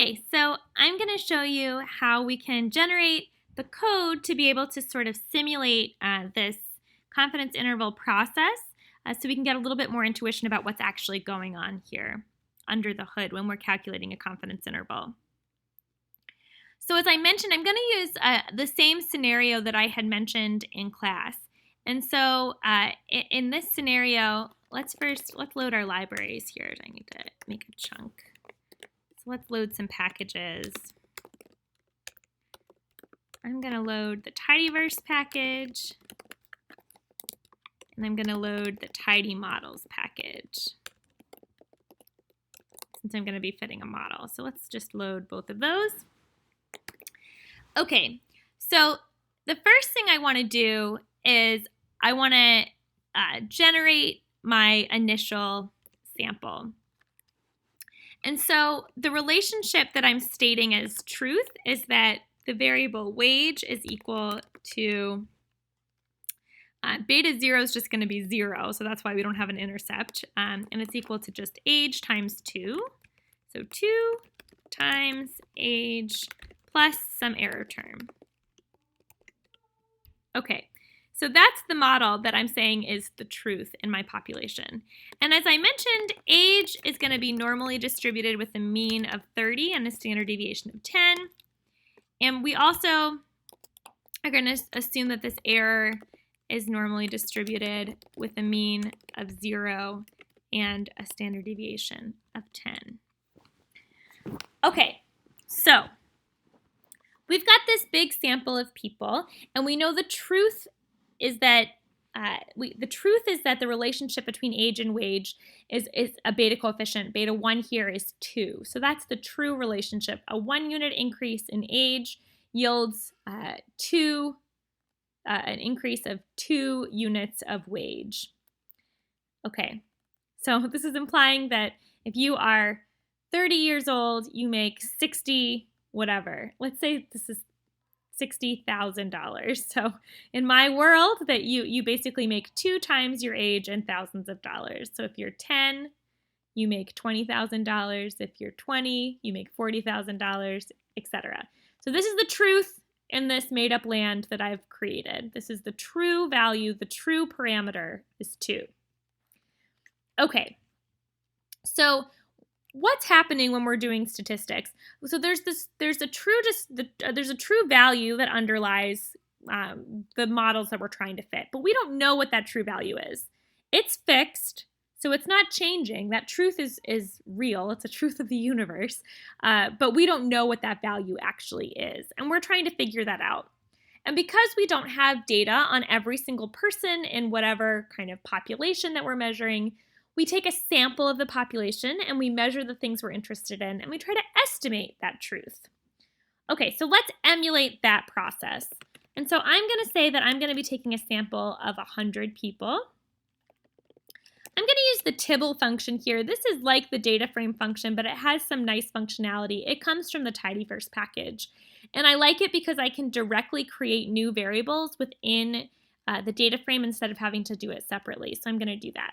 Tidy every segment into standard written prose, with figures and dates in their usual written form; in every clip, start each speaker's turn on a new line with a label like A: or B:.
A: Okay, so I'm going to show you how we can generate the code to be able to sort of simulate this confidence interval process so we can get a little bit more intuition about what's actually going on here under the hood when we're calculating a confidence interval. So as I mentioned, I'm going to use the same scenario that I had mentioned in class. And so in this scenario, let's load our libraries here. I need to make a chunk. So let's load some packages. I'm going to load the tidyverse package, and I'm going to load the tidy models package, since I'm going to be fitting a model. So let's just load both of those. Okay, so the first thing I want to do is I want to generate my initial sample. And so the relationship that I'm stating as truth is that the variable wage is equal to beta 0 is just going to be 0, so that's why we don't have an intercept. And it's equal to just age times 2. So 2 times age plus some error term. Okay, so that's the model that I'm saying is the truth in my population. And as I mentioned, age is going to be normally distributed with a mean of 30 and a standard deviation of 10. And we also are going to assume that this error is normally distributed with a mean of 0 and a standard deviation of 10. Okay, so we've got this big sample of people, and we know the truth is that the relationship between age and wage is a beta coefficient. Beta 1 here is 2. So that's the true relationship. A 1 unit increase in age yields an increase of 2 units of wage. Okay, so this is implying that if you are 30 years old, you make 60 whatever. Let's say this is $60,000. So in my world, that you basically make 2 times your age and thousands of dollars. So if you're 10, you make $20,000. If you're 20, you make $40,000, etc. So this is the truth in this made-up land that I've created. This is the true value. The true parameter is 2. Okay, so what's happening when we're doing statistics? So there's a true value that underlies the models that we're trying to fit, but we don't know what that true value is. It's fixed, so it's not changing. That truth is real. It's a truth of the universe, but we don't know what that value actually is, and we're trying to figure that out. And because we don't have data on every single person in whatever kind of population that we're measuring, we take a sample of the population and we measure the things we're interested in, and we try to estimate that truth. Okay, so let's emulate that process. And so I'm going to say that I'm going to be taking a sample of 100 people. I'm going to use the Tibble function here. This is like the data frame function, but it has some nice functionality. It comes from the tidyverse package. And I like it because I can directly create new variables within the data frame instead of having to do it separately. So I'm going to do that.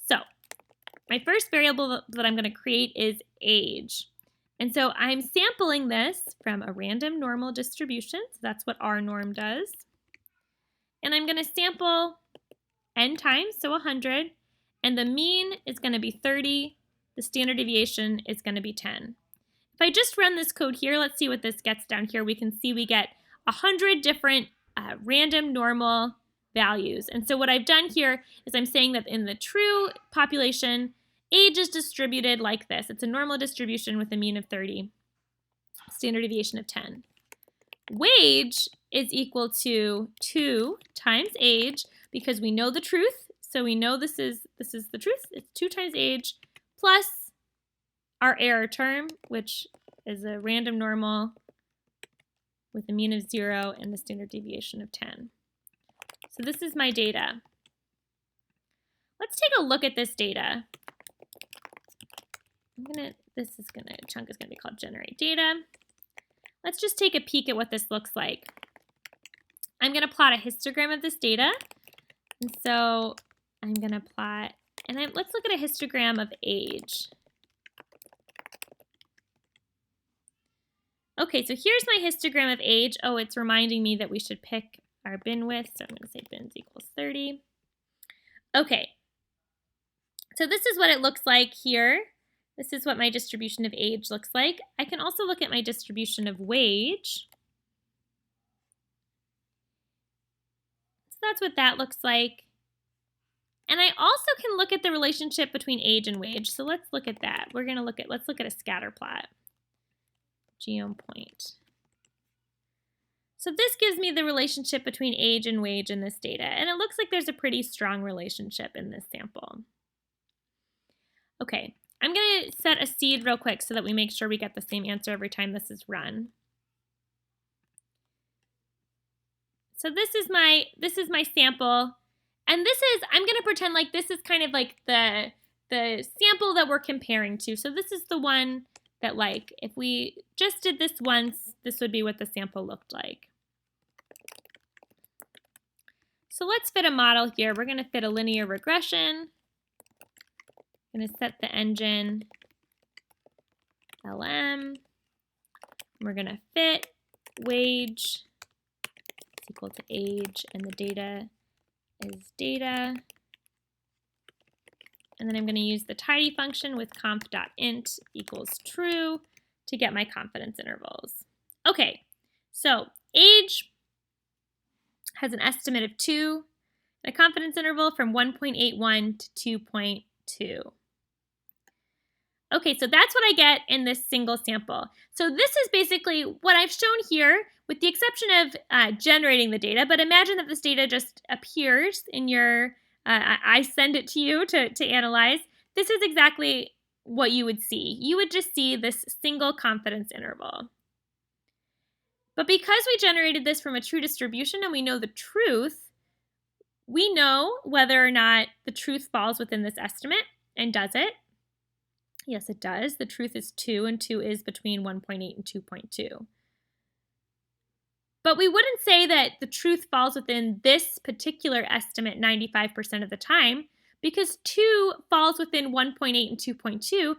A: So my first variable that I'm going to create is age. And so I'm sampling this from a random normal distribution. So that's what our norm does. And I'm going to sample n times, so 100. And the mean is going to be 30. The standard deviation is going to be 10. If I just run this code here, let's see what this gets down here. We can see we get 100 different random normal values. And so what I've done here is I'm saying that in the true population, age is distributed like this. It's a normal distribution with a mean of 30, standard deviation of 10. Wage is equal to 2 times age, because we know the truth. So we know this is the truth. It's 2 times age plus our error term, which is a random normal with a mean of 0 and a standard deviation of 10. So this is my data. Let's take a look at this data. Chunk is gonna be called generate data. Let's just take a peek at what this looks like. I'm gonna plot a histogram of this data. And so I'm gonna plot, and then let's look at a histogram of age. Okay, so here's my histogram of age. Oh, it's reminding me that we should pick our bin width. So I'm going to say bins equals 30. Okay, so this is what it looks like here. This is what my distribution of age looks like. I can also look at my distribution of wage. So that's what that looks like. And I also can look at the relationship between age and wage. So let's look at that. Let's look at a scatter plot. Geom point. So this gives me the relationship between age and wage in this data. And it looks like there's a pretty strong relationship in this sample. Okay, I'm going to set a seed real quick so that we make sure we get the same answer every time this is run. So this is my sample, and I'm going to pretend like this is kind of like the sample that we're comparing to. So this is the one that, like, if we just did this once, this would be what the sample looked like. So let's fit a model here. We're going to fit a linear regression. I'm going to set the engine LM. We're going to fit wage is equal to age, and the data is data. And then I'm going to use the tidy function with conf.int equals true to get my confidence intervals. Okay, so age has an estimate of 2, and a confidence interval from 1.81 to 2.2. Okay, so that's what I get in this single sample. So this is basically what I've shown here, with the exception of generating the data, but imagine that this data just appears in your, I send it to you to analyze. This is exactly what you would see. You would just see this single confidence interval. But because we generated this from a true distribution and we know the truth, we know whether or not the truth falls within this estimate, and does it? Yes, it does. The truth is 2, and 2 is between 1.8 and 2.2. But we wouldn't say that the truth falls within this particular estimate 95% of the time, because 2 falls within 1.8 and 2.2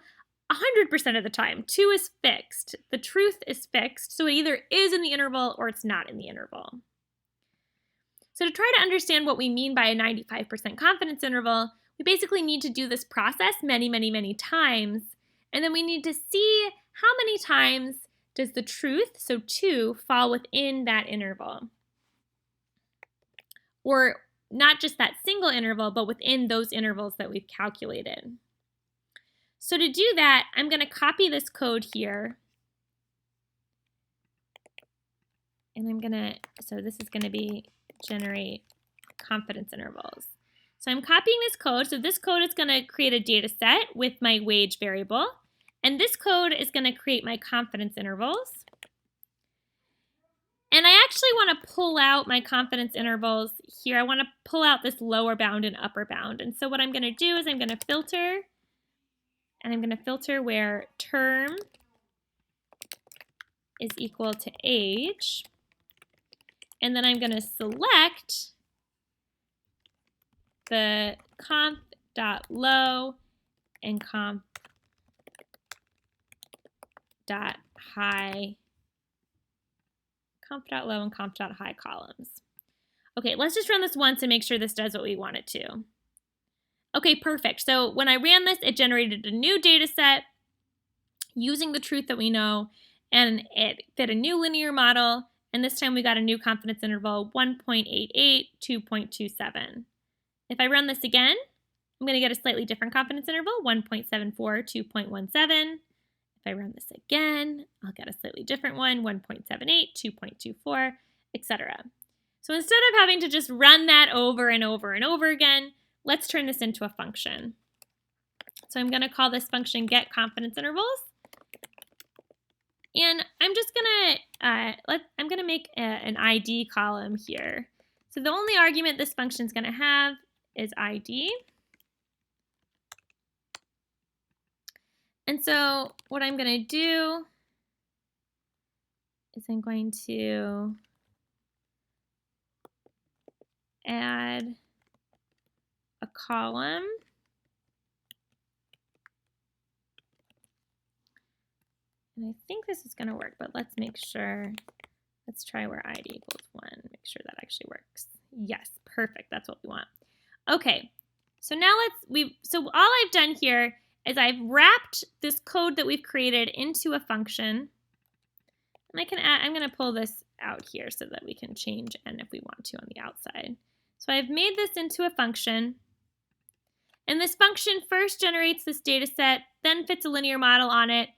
A: 100% of the time. 2 is fixed. The truth is fixed, so it either is in the interval or it's not in the interval. So to try to understand what we mean by a 95% confidence interval, we basically need to do this process many, many, many times, and then we need to see how many times does the truth, so 2, fall within that interval. Or not just that single interval, but within those intervals that we've calculated. So to do that, I'm going to copy this code here. And so this is going to be generate confidence intervals. So I'm copying this code. So this code is going to create a data set with my wage variable. And this code is going to create my confidence intervals. And I actually want to pull out my confidence intervals here. I want to pull out this lower bound and upper bound. And so what I'm going to do is I'm going to filter. And I'm going to filter where term is equal to age. And then I'm going to select the conf.low and conf.high, conf.low and conf.high columns. Okay, let's just run this once and make sure this does what we want it to. Okay, perfect. So when I ran this, it generated a new data set using the truth that we know, and it fit a new linear model, and this time we got a new confidence interval, 1.88, 2.27. If I run this again, I'm going to get a slightly different confidence interval, 1.74, 2.17. If I run this again, I'll get a slightly different one, 1.78, 2.24, etc. So instead of having to just run that over and over and over again, let's turn this into a function. So I'm going to call this function getConfidenceIntervals. And I'm just going to make an ID column here. So the only argument this function is going to have is ID. And so what I'm going to do is I'm going to add a column And I think this is going to work, but let's make sure. Let's try where ID equals 1. Make sure that actually works. Yes, perfect. That's what we want. Okay, so now so all I've done here is I've wrapped this code that we've created into a function. And I can add, I'm going to pull this out here so that we can change n if we want to on the outside. So I've made this into a function. And this function first generates this data set, then fits a linear model on it,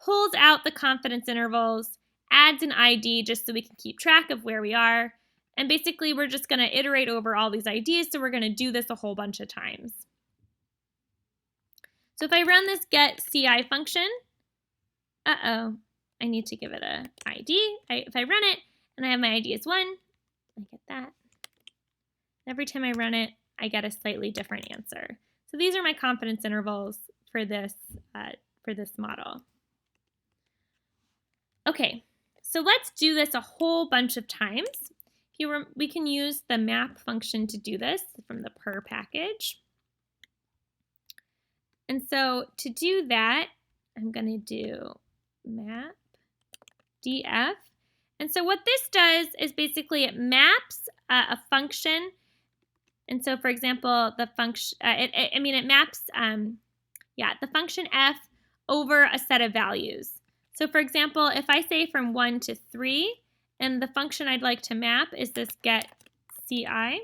A: pulls out the confidence intervals, adds an ID just so we can keep track of where we are. And basically, we're just going to iterate over all these IDs, so we're going to do this a whole bunch of times. So if I run this get CI function, I need to give it a ID. If I run it and I have my ID as 1, I get that. Every time I run it, I get a slightly different answer. So these are my confidence intervals for this model. Okay, so let's do this a whole bunch of times. We can use the map function to do this from the per package. And so to do that, I'm going to do map df. And so what this does is basically it maps a function. And so, for example, the function, it maps, the function f over a set of values. So, for example, if I say from 1 to 3, and the function I'd like to map is this get ci, I'm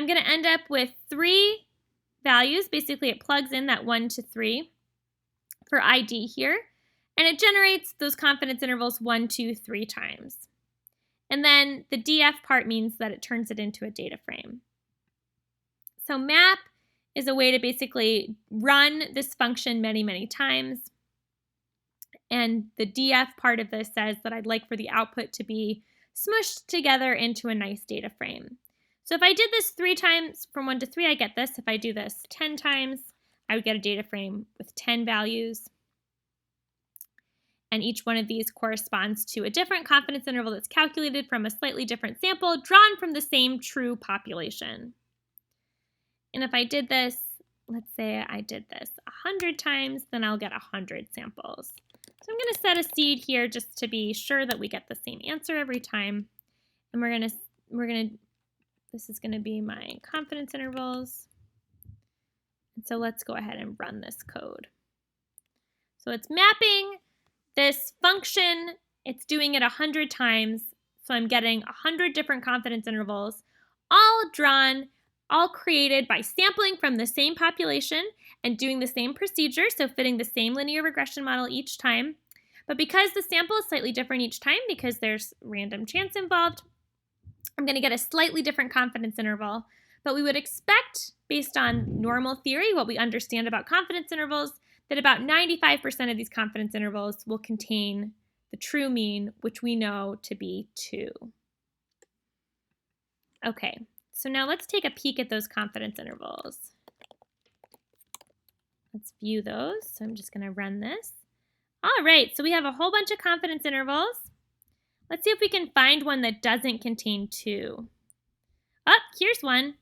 A: going to end up with 3 values. Basically, it plugs in that 1 to 3 for ID here, and it generates those confidence intervals 1, 2, 3 times. And then the df part means that it turns it into a data frame. So map is a way to basically run this function many, many times. And the df part of this says that I'd like for the output to be smushed together into a nice data frame. So if I did this 3 times from 1 to 3, I get this. If I do this 10 times, I would get a data frame with 10 values. And each one of these corresponds to a different confidence interval that's calculated from a slightly different sample drawn from the same true population. And if I did this, let's say I did this 100 times, then I'll get 100 samples. So I'm going to set a seed here just to be sure that we get the same answer every time. And this is going to be my confidence intervals. And so let's go ahead and run this code. So it's mapping this function, it's doing it 100 times. So I'm getting 100 different confidence intervals, all drawn, all created by sampling from the same population and doing the same procedure, so fitting the same linear regression model each time. But because the sample is slightly different each time because there's random chance involved, I'm going to get a slightly different confidence interval. But we would expect, based on normal theory, what we understand about confidence intervals, that about 95% of these confidence intervals will contain the true mean, which we know to be 2. Okay, so now let's take a peek at those confidence intervals. Let's view those. So I'm just going to run this. All right, so we have a whole bunch of confidence intervals. Let's see if we can find one that doesn't contain 2. Oh, here's one.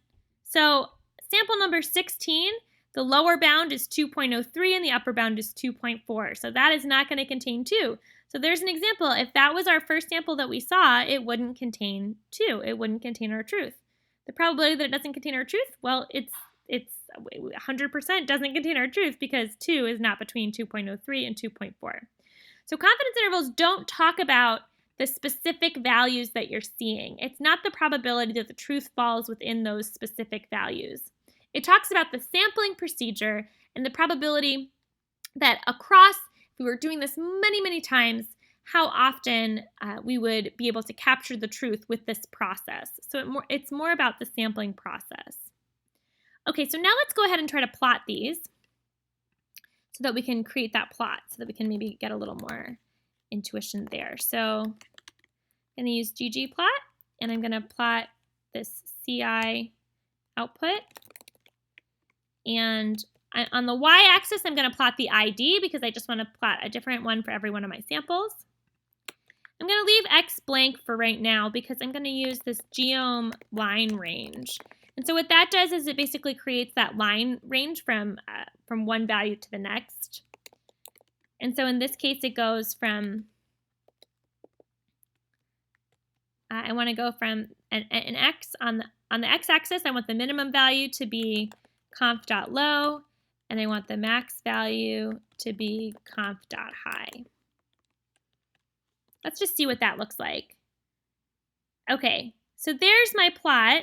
A: So sample number 16, the lower bound is 2.03 and the upper bound is 2.4. So that is not going to contain 2. So there's an example. If that was our first sample that we saw, it wouldn't contain 2. It wouldn't contain our truth. The probability that it doesn't contain our truth, well, it's 100% doesn't contain our truth because 2 is not between 2.03 and 2.4. So confidence intervals don't talk about the specific values that you're seeing. It's not the probability that the truth falls within those specific values. It talks about the sampling procedure and the probability that across, if we were doing this many, many times, how often we would be able to capture the truth with this process. So it's more about the sampling process. Okay, so now let's go ahead and try to plot these so that we can create that plot, so that we can maybe get a little more intuition there. So I'm going to use Ggplot, and I'm going to plot this CI output. And on the y-axis, I'm going to plot the ID because I just want to plot a different one for every one of my samples. I'm going to leave X blank for right now because I'm going to use this geom line range. And so what that does is it basically creates that line range from one value to the next. And so in this case, it goes from, I want to go from an x on the x-axis. I want the minimum value to be conf.low, and I want the max value to be conf.high. Let's just see what that looks like. Okay, so there's my plot.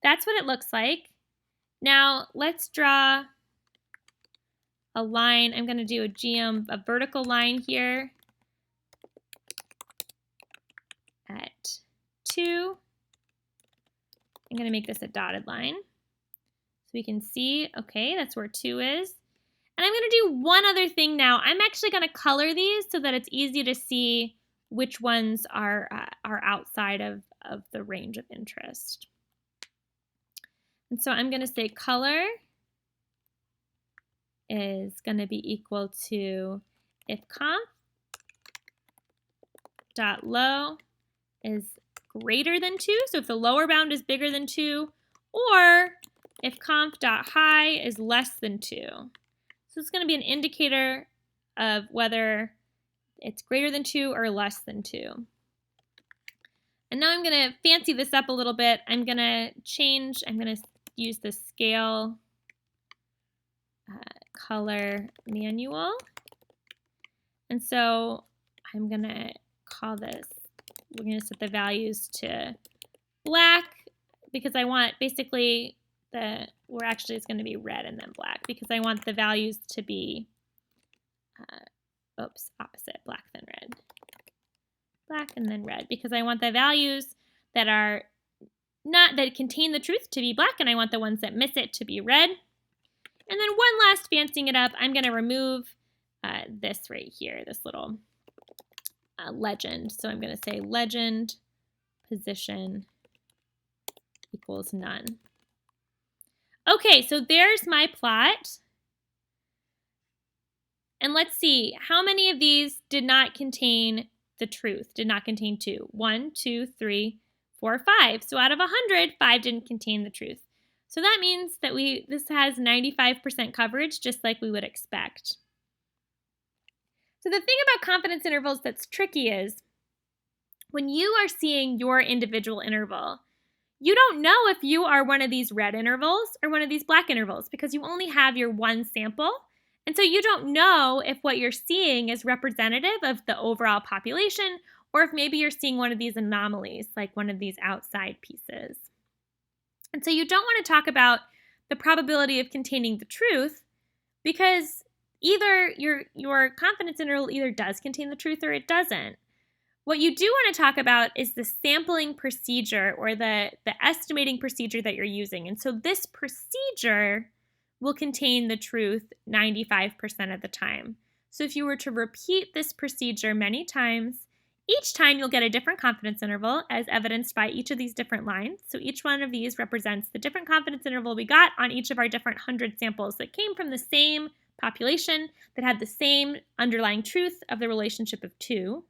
A: That's what it looks like. Now let's draw a line. I'm going to do a vertical line here at 2. I'm going to make this a dotted line so we can see, okay, that's where 2 is. And I'm going to do one other thing now. I'm actually going to color these so that it's easy to see which ones are outside of the range of interest. And so I'm going to say color is going to be equal to if conf.low is greater than 2, so if the lower bound is bigger than 2, or if conf.high is less than 2. So it's going to be an indicator of whether it's greater than 2 or less than 2. And now I'm going to fancy this up a little bit. I'm going to use the scale color manual. And so I'm going to call this, we're going to set the values to black because I want basically it's going to be red and then black because I want the values to be, opposite, black then red. Black and then red because I want the values that contain the truth to be black and I want the ones that miss it to be red. And then one last fancying it up, I'm going to remove this right here, this little legend. So I'm going to say legend position equals none. Okay, so there's my plot. And let's see, how many of these did not contain the truth, did not contain 2? 1, 2, 3, 4, 5. So out of 100, 5 didn't contain the truth. So that means that this has 95% coverage, just like we would expect. So the thing about confidence intervals that's tricky is when you are seeing your individual interval, you don't know if you are one of these red intervals or one of these black intervals because you only have your one sample. And so you don't know if what you're seeing is representative of the overall population or if maybe you're seeing one of these anomalies, like one of these outside pieces. And so you don't want to talk about the probability of containing the truth because either your confidence interval either does contain the truth or it doesn't. What you do want to talk about is the sampling procedure or the estimating procedure that you're using. And so this procedure will contain the truth 95% of the time. So if you were to repeat this procedure many times, each time you'll get a different confidence interval as evidenced by each of these different lines. So each one of these represents the different confidence interval we got on each of our different 100 samples that came from the same population that had the same underlying truth of the relationship of 2.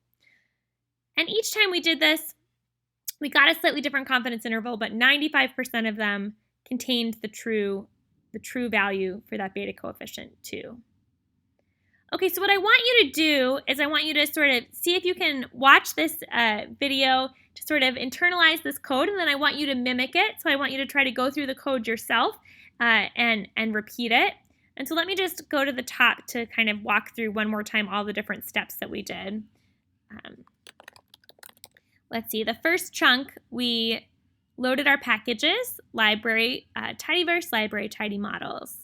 A: And each time we did this, we got a slightly different confidence interval, but 95% of them contained the true value for that beta coefficient 2. Okay, so what I want you to do is I want you to sort of see if you can watch this video to sort of internalize this code, and then I want you to mimic it. So I want you to try to go through the code yourself and repeat it. And so let me just go to the top to kind of walk through one more time all the different steps that we did. Let's see, the first chunk, we loaded our packages, library, tidyverse, library, tidymodels.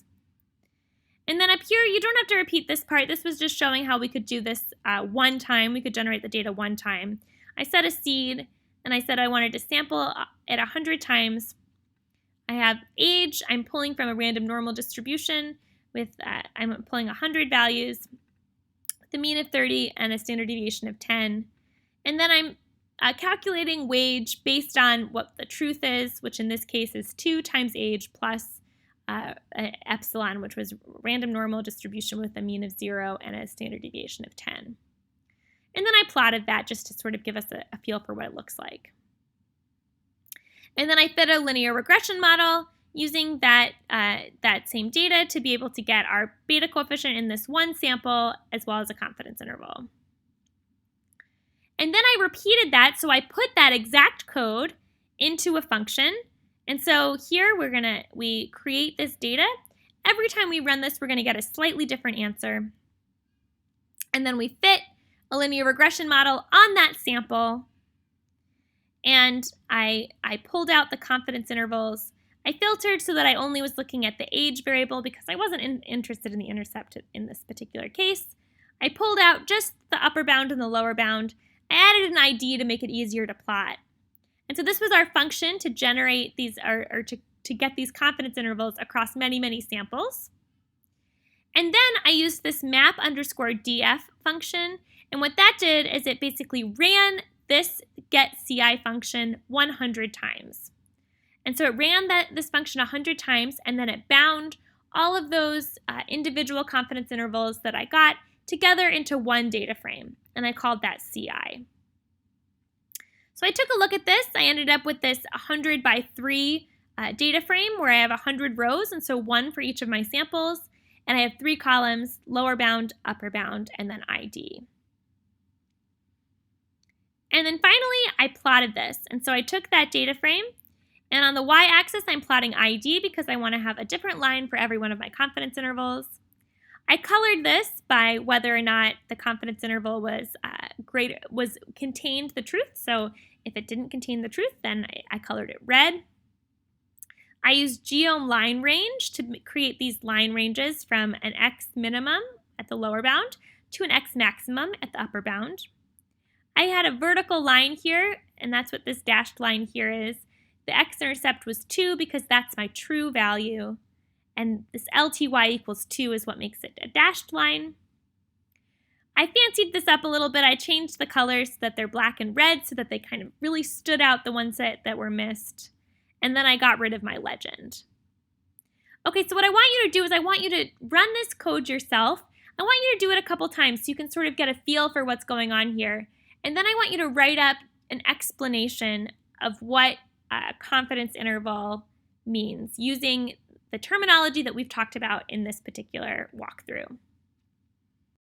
A: And then up here, you don't have to repeat this part. This was just showing how we could do this one time. We could generate the data one time. I set a seed, and I said I wanted to sample it 100 times. I have age. I'm pulling from a random normal distribution with, I'm pulling 100 values, with a mean of 30 and a standard deviation of 10. And then I'm calculating wage based on what the truth is, which in this case is 2 times age plus epsilon, which was random normal distribution with a mean of 0 and a standard deviation of 10. And then I plotted that just to sort of give us a feel for what it looks like. And then I fit a linear regression model using that same data to be able to get our beta coefficient in this one sample as well as a confidence interval. And then I repeated that, so I put that exact code into a function. And so here we create this data. Every time we run this, we're going to get a slightly different answer. And then we fit a linear regression model on that sample. And I pulled out the confidence intervals. I filtered so that I only was looking at the age variable because I wasn't interested in the intercept in this particular case. I pulled out just the upper bound and the lower bound. I added an ID to make it easier to plot. And so this was our function to generate these, or to get these confidence intervals across many, many samples. And then I used this map_df function. And what that did is it basically ran this getCI function 100 times. And so it ran this function 100 times, and then it bound all of those individual confidence intervals that I got together into one data frame. And I called that CI. So I took a look at this. I ended up with this 100 by 3 data frame where I have 100 rows, and so 1 for each of my samples. And I have 3 columns, lower bound, upper bound, and then ID. And then finally, I plotted this. And so I took that data frame, and on the y-axis, I'm plotting ID because I want to have a different line for every one of my confidence intervals. I colored this by whether or not the confidence interval contained the truth. So if it didn't contain the truth, then I colored it red. I used geom line range to create these line ranges from an x minimum at the lower bound to an x maximum at the upper bound. I had a vertical line here, and that's what this dashed line here is. The x-intercept was 2 because that's my true value. And this LTY equals 2 is what makes it a dashed line. I fancied this up a little bit. I changed the colors so that they're black and red so that they kind of really stood out, the ones that were missed. And then I got rid of my legend. Okay, so what I want you to do is I want you to run this code yourself. I want you to do it a couple times so you can sort of get a feel for what's going on here. And then I want you to write up an explanation of what a confidence interval means using the terminology that we've talked about in this particular walkthrough.